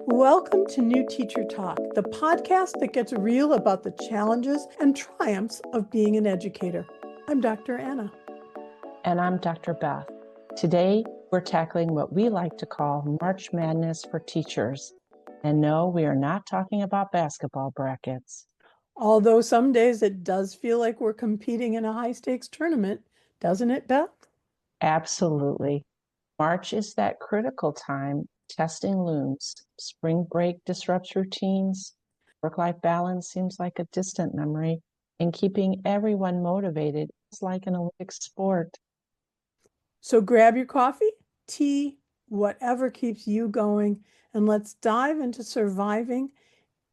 Welcome to New Teacher Talk, the podcast that gets real about the challenges and triumphs of being an educator. I'm Dr. Anna. And I'm Dr. Beth. Today, we're tackling what we like to call March Madness for teachers. And no, we are not talking about basketball brackets. Although some days it does feel like we're competing in a high-stakes tournament, doesn't it, Beth? Absolutely. March is that critical time. Testing looms. Spring break disrupts routines. Work-life balance seems like a distant memory. And keeping everyone motivated is like an Olympic sport. So grab your coffee, tea, whatever keeps you going, and let's dive into surviving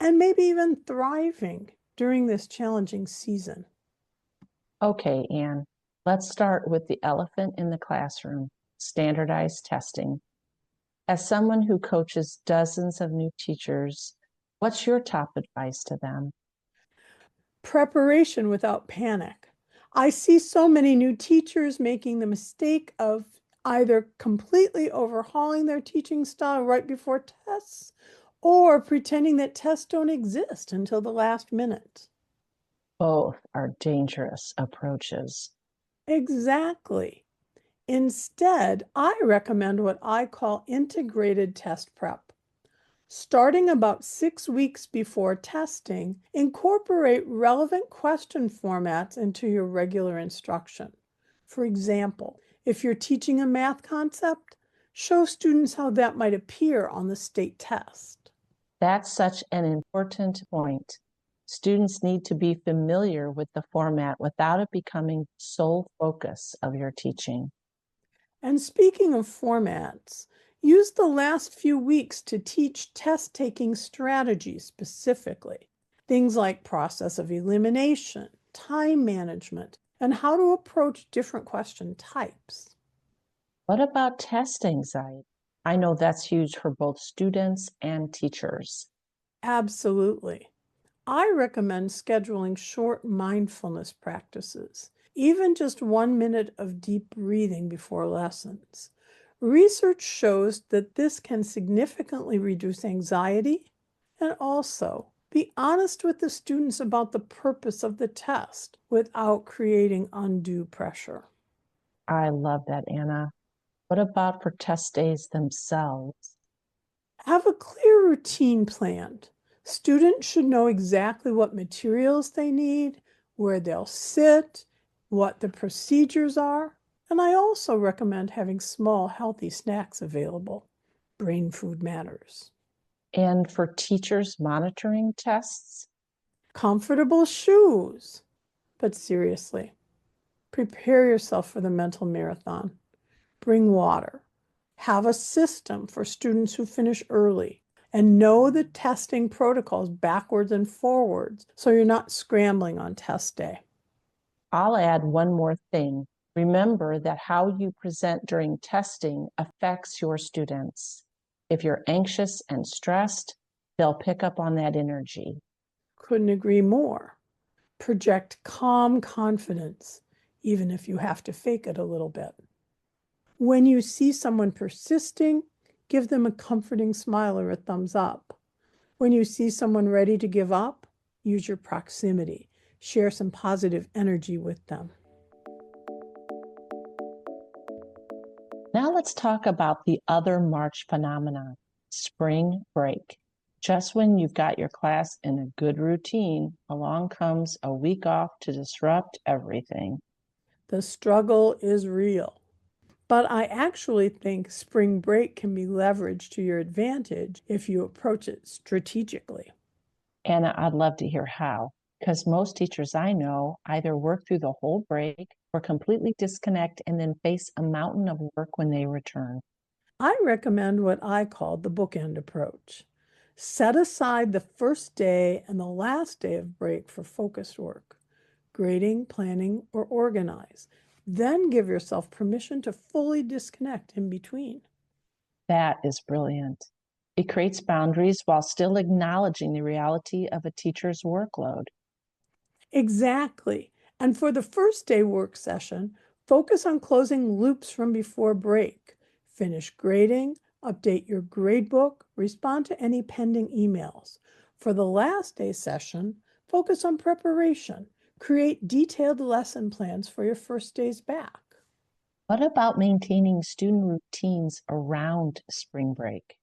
and maybe even thriving during this challenging season. Okay, Anne, let's start with the elephant in the classroom, standardized testing. As someone who coaches dozens of new teachers, what's your top advice to them? Preparation without panic. I see so many new teachers making the mistake of either completely overhauling their teaching style right before tests or pretending that tests don't exist until the last minute. Both are dangerous approaches. Exactly. Instead, I recommend what I call integrated test prep. Starting about 6 weeks before testing, incorporate relevant question formats into your regular instruction. For example, if you're teaching a math concept, show students how that might appear on the state test. That's such an important point. Students need to be familiar with the format without it becoming the sole focus of your teaching. And speaking of formats, use the last few weeks to teach test-taking strategies specifically. Things like process of elimination, time management, and how to approach different question types. What about test anxiety? I know that's huge for both students and teachers. Absolutely. I recommend scheduling short mindfulness practices, even just 1 minute of deep breathing before lessons. Research shows that this can significantly reduce anxiety and also be honest with the students about the purpose of the test without creating undue pressure. I love that, Anna. What about for test days themselves? Have a clear routine planned. Students should know exactly what materials they need, where they'll sit, what the procedures are, and I also recommend having small, healthy snacks available. Brain food matters. And for teachers monitoring tests? Comfortable shoes. But seriously, prepare yourself for the mental marathon. Bring water. Have a system for students who finish early. And know the testing protocols backwards and forwards so you're not scrambling on test day. I'll add one more thing. Remember that how you present during testing affects your students. If you're anxious and stressed, they'll pick up on that energy. Couldn't agree more. Project calm confidence, even if you have to fake it a little bit. When you see someone persisting, give them a comforting smile or a thumbs up. When you see someone ready to give up, use your proximity. Share some positive energy with them. Now let's talk about the other March phenomenon, spring break. Just when you've got your class in a good routine, along comes a week off to disrupt everything. The struggle is real. But I actually think spring break can be leveraged to your advantage if you approach it strategically. Anna, I'd love to hear how, because most teachers I know either work through the whole break or completely disconnect and then face a mountain of work when they return. I recommend what I call the bookend approach. Set aside the first day and the last day of break for focused work, grading, planning, or organize. Then give yourself permission to fully disconnect in between. That is brilliant. It creates boundaries while still acknowledging the reality of a teacher's workload. Exactly. And for the first day work session, focus on closing loops from before break. Finish grading, Update your gradebook, respond to any pending emails. For the last day session, focus on preparation. Create detailed lesson plans for your first days back. What about maintaining student routines around spring break?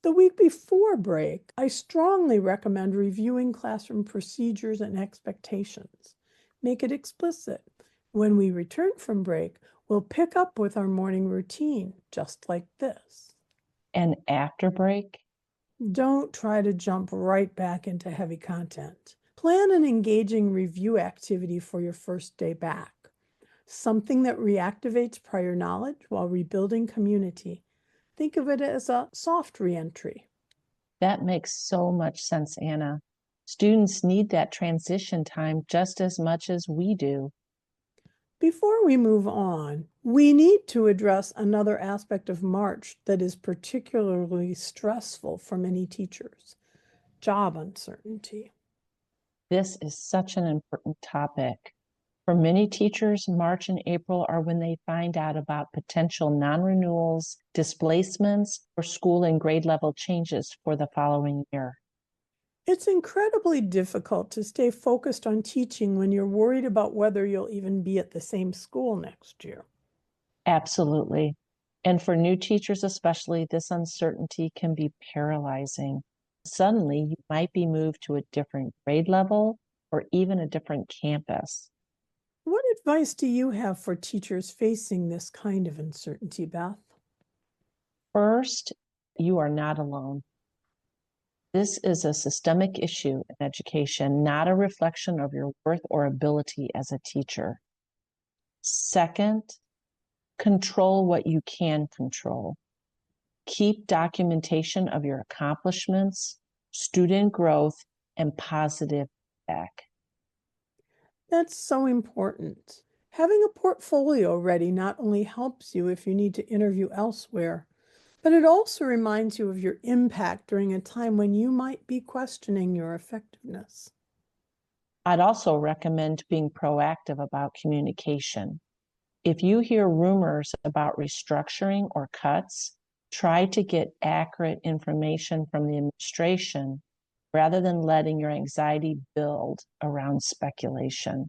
The week before break, I strongly recommend reviewing classroom procedures and expectations. Make it explicit. When we return from break, we'll pick up with our morning routine, just like this. And after break? Don't try to jump right back into heavy content. Plan an engaging review activity for your first day back. Something that reactivates prior knowledge while rebuilding community. Think of it as a soft reentry. That makes so much sense, Anna. Students need that transition time just as much as we do. Before we move on, we need to address another aspect of March that is particularly stressful for many teachers: job uncertainty. This is such an important topic. For many teachers, March and April are when they find out about potential non-renewals, displacements, or school and grade level changes for the following year. It's incredibly difficult to stay focused on teaching when you're worried about whether you'll even be at the same school next year. Absolutely. And for new teachers especially, this uncertainty can be paralyzing. Suddenly, you might be moved to a different grade level or even a different campus. What advice do you have for teachers facing this kind of uncertainty, Beth? First, you are not alone. This is a systemic issue in education, not a reflection of your worth or ability as a teacher. Second, control what you can control. Keep documentation of your accomplishments, student growth, and positive feedback. That's so important. Having a portfolio ready not only helps you if you need to interview elsewhere, but it also reminds you of your impact during a time when you might be questioning your effectiveness. I'd also recommend being proactive about communication. If you hear rumors about restructuring or cuts, try to get accurate information from the administration rather than letting your anxiety build around speculation.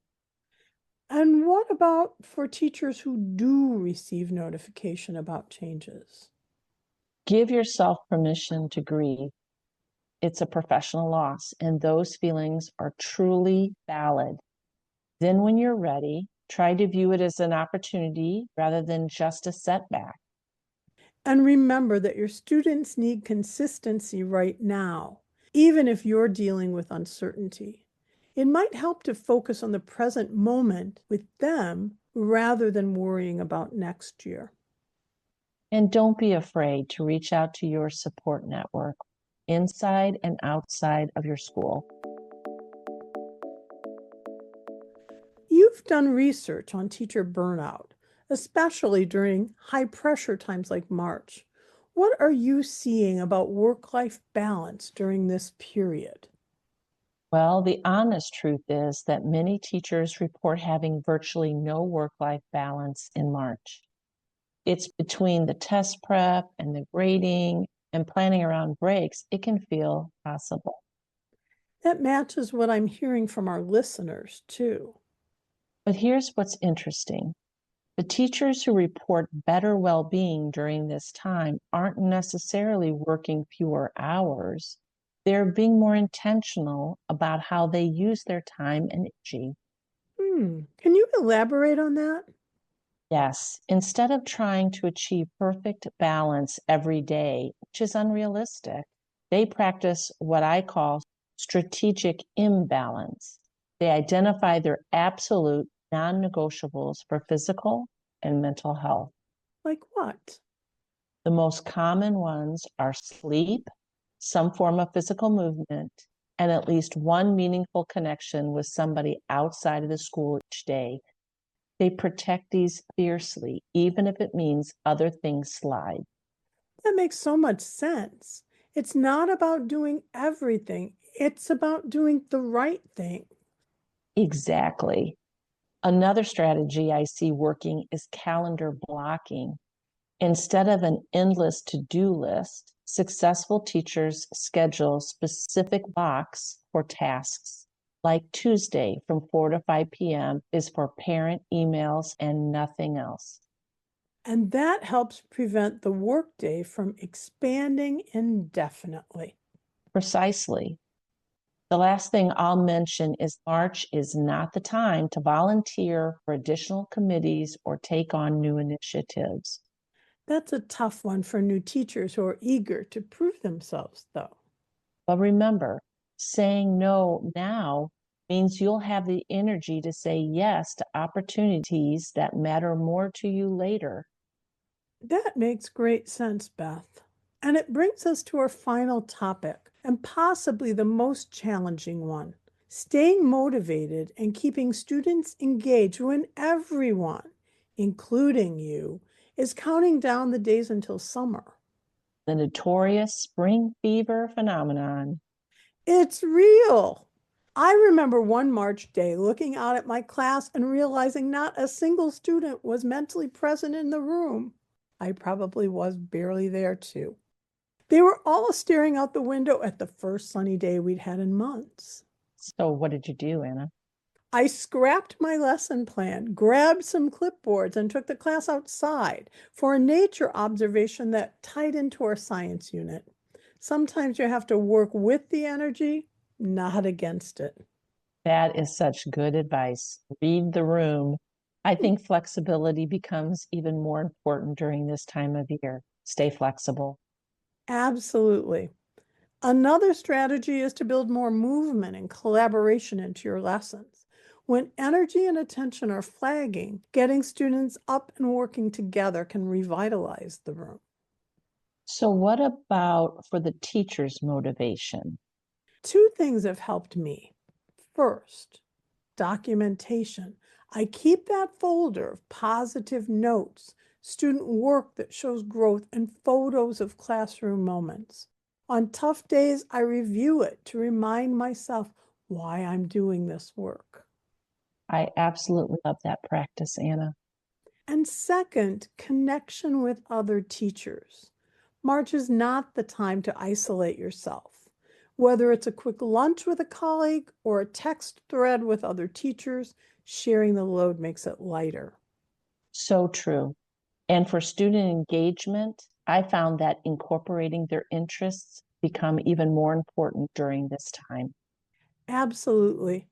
And what about for teachers who do receive notification about changes? Give yourself permission to grieve. It's a professional loss, and those feelings are truly valid. Then, when you're ready, try to view it as an opportunity rather than just a setback. And remember that your students need consistency right now, even if you're dealing with uncertainty. It might help to focus on the present moment with them rather than worrying about next year. And don't be afraid to reach out to your support network inside and outside of your school. You've done research on teacher burnout, especially during high pressure times like March. What are you seeing about work-life balance during this period? Well, the honest truth is that many teachers report having virtually no work-life balance in March. It's between the test prep and the grading and planning around breaks, it can feel possible. That matches what I'm hearing from our listeners, too. But here's what's interesting. The teachers who report better well-being during this time aren't necessarily working fewer hours. They're being more intentional about how they use their time and energy. Can you elaborate on that? Yes, instead of trying to achieve perfect balance every day, which is unrealistic, they practice what I call strategic imbalance. They identify their absolute non negotiables for physical and mental health. Like what? The most common ones are sleep, some form of physical movement, and at least one meaningful connection with somebody outside of the school each day. They protect these fiercely, even if it means other things slide. That makes so much sense. It's not about doing everything, it's about doing the right thing. Exactly. Another strategy I see working is calendar blocking. Instead of an endless to-do list, successful teachers schedule specific blocks for tasks. Like Tuesday from 4 to 5 p.m. is for parent emails and nothing else. And that helps prevent the workday from expanding indefinitely. Precisely. The last thing I'll mention is March is not the time to volunteer for additional committees or take on new initiatives. That's a tough one for new teachers who are eager to prove themselves, though. But remember, saying no now means you'll have the energy to say yes to opportunities that matter more to you later. That makes great sense, Beth. And it brings us to our final topic, and possibly the most challenging one: staying motivated and keeping students engaged when everyone, including you, is counting down the days until summer. The notorious spring fever phenomenon. It's real. I remember one March day looking out at my class and realizing not a single student was mentally present in the room. I probably was barely there too. They were all staring out the window at the first sunny day we'd had in months. So, what did you do, Anna? I scrapped my lesson plan, grabbed some clipboards, and took the class outside for a nature observation that tied into our science unit. Sometimes you have to work with the energy, not against it. That is such good advice. Read the room. I think flexibility becomes even more important during this time of year. Stay flexible. Absolutely. Another strategy is to build more movement and collaboration into your lessons. When energy and attention are flagging, getting students up and working together can revitalize the room. So, what about for the teacher's motivation? Two things have helped me. First, documentation. I keep that folder of positive notes, student work that shows growth, and photos of classroom moments. On tough days, I review it to remind myself why I'm doing this work. I absolutely love that practice, Anna. And second, connection with other teachers. March is not the time to isolate yourself. Whether it's a quick lunch with a colleague or a text thread with other teachers, sharing the load makes it lighter. So true. And for student engagement, I found that incorporating their interests become even more important during this time. Absolutely.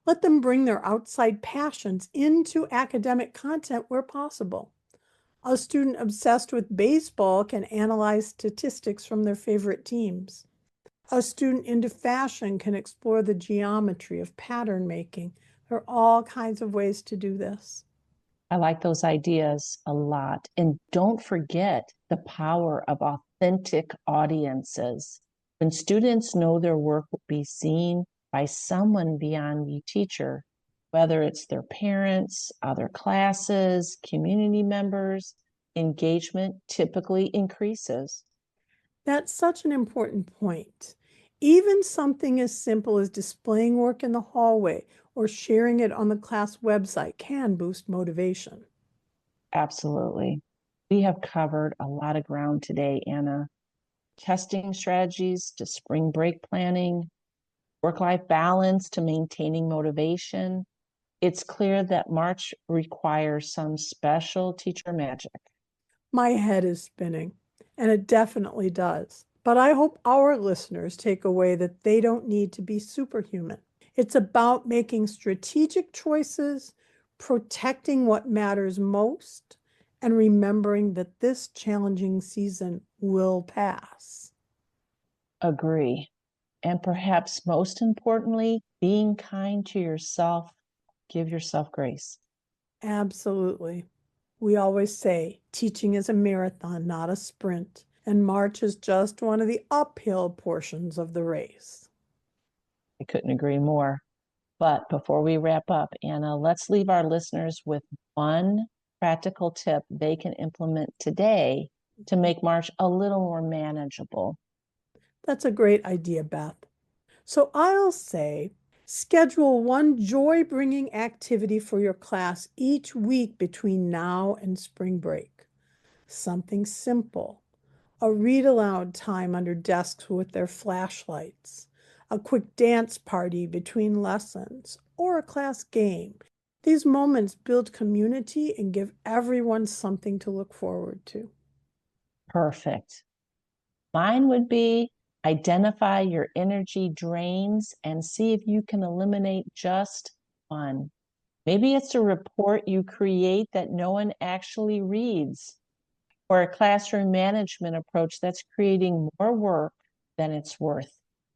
Let them bring their outside passions into academic content where possible. A student obsessed with baseball can analyze statistics from their favorite teams. A student into fashion can explore the geometry of pattern making. There are all kinds of ways to do this. I like those ideas a lot. And don't forget the power of authentic audiences. When students know their work will be seen by someone beyond the teacher, whether it's their parents, other classes, community members, engagement typically increases. That's such an important point. Even something as simple as displaying work in the hallway or sharing it on the class website can boost motivation. Absolutely. We have covered a lot of ground today, Anna. Testing strategies to spring break planning, work life balance to maintaining motivation. It's clear that March requires some special teacher magic. My head is spinning, and it definitely does. But I hope our listeners take away that they don't need to be superhuman. It's about making strategic choices, protecting what matters most, and remembering that this challenging season will pass. Agree. And perhaps most importantly, being kind to yourself, give yourself grace. Absolutely. We always say teaching is a marathon, not a sprint, and March is just one of the uphill portions of the race. I couldn't agree more. But before we wrap up, Anna, let's leave our listeners with one practical tip they can implement today to make March a little more manageable. That's a great idea, Beth. So I'll say schedule one joy bringing activity for your class each week between now and spring break. Something simple. A read aloud time under desks with their flashlights, a quick dance party between lessons, or a class game. These moments build community and give everyone something to look forward to. Perfect. Mine would be identify your energy drains and see if you can eliminate just one. Maybe it's a report you create that no one actually reads, or a classroom management approach that's creating more work than it's worth.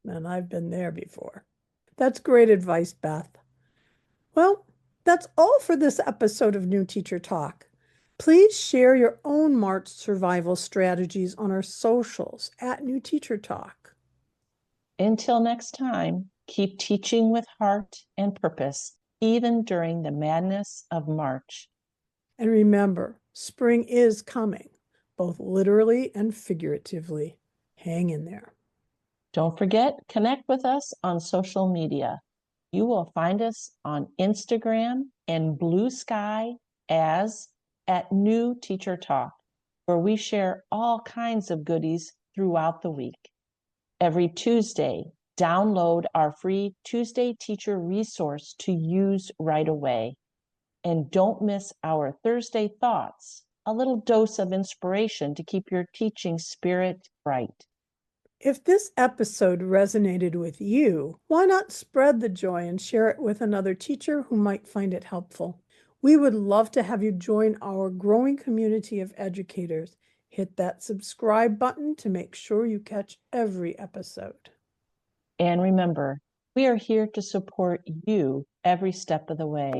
And I've been there before. That's great advice, Beth. Well, that's all for this episode of New Teacher Talk. Please share your own March survival strategies on our socials at New Teacher Talk. Until next time, keep teaching with heart and purpose, even during the madness of March. And remember, spring is coming, both literally and figuratively. Hang in there. Don't forget, connect with us on social media. You will find us on Instagram and Blue Sky as at New Teacher Talk, where we share all kinds of goodies throughout the week. Every Tuesday, download our free Tuesday Teacher resource to use right away. And don't miss our Thursday Thoughts, a little dose of inspiration to keep your teaching spirit bright. If this episode resonated with you, why not spread the joy and share it with another teacher who might find it helpful? We would love to have you join our growing community of educators. Hit that subscribe button to make sure you catch every episode. And remember, we are here to support you every step of the way.